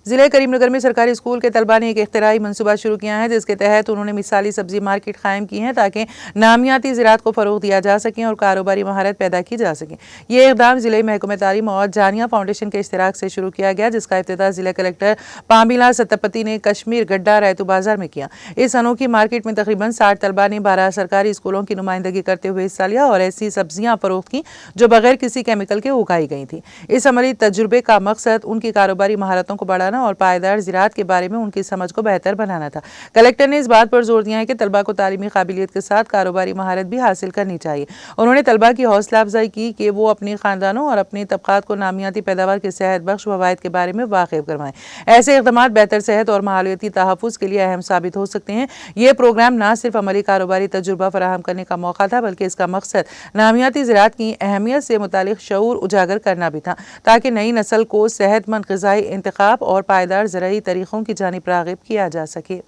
ضلع کریم نگر میں سرکاری اسکول کے طلباء نے ایک اختراعی منصوبہ شروع کیا ہے جس کے تحت انہوں نے مثالی سبزی مارکیٹ قائم کی ہے تاکہ نامیاتی زراعت کو فروغ دیا جا سکے اور کاروباری مہارت پیدا کی جا سکے۔ یہ اقدام ضلع محکمہ تعلیم اور جانیہ فاؤنڈیشن کے اشتراک سے شروع کیا گیا جس کا افتتاح ضلع کلکٹر پامیلا ستپتی نے کشمیر گڈھا ریتو بازار میں کیا۔ اس انوکھی مارکیٹ میں تقریباً 60 طلباء نے 12 سرکاری اسکولوں کی نمائندگی کرتے ہوئے حصہ لیا اور ایسی سبزیاں فروخت کی جو بغیر کسی کیمیکل کے اگائی گئی تھیں۔ اس عملی تجربے کا مقصد ان کی کاروباری مہارتوں کو بڑھانا اور پائیدار زراعت کے بارے میں ان کی سمجھ کو بہتر بنانا تھا۔ کلکٹر نے اس بات پر زور دیا ہے کہ طلباء کو تعلیمی قابلیت کے ساتھ کاروباری مہارت بھی حاصل کرنی چاہیے۔ انہوں نے طلباء کی حوصلہ افزائی کی کہ وہ اپنے خاندانوں اور اپنے طبقات کو نامیاتی پیداوار کے صحت بخش فوائد کے بارے میں واقف کروائیں۔ ایسے اقدامات بہتر صحت اور ماحولیاتی تحفظ کے لیے اہم ثابت ہو سکتے ہیں۔ یہ پروگرام نہ صرف عملی کاروباری تجربہ فراہم کرنے کا موقع تھا بلکہ اس کا مقصد نامیاتی زراعت کی اہمیت سے متعلق شعور اجاگر کرنا بھی تھا تاکہ نئی نسل کو صحت مند غذائی انتخاب اور پائیدار زرعی طریقوں کی جانب راغب کیا جا سکے۔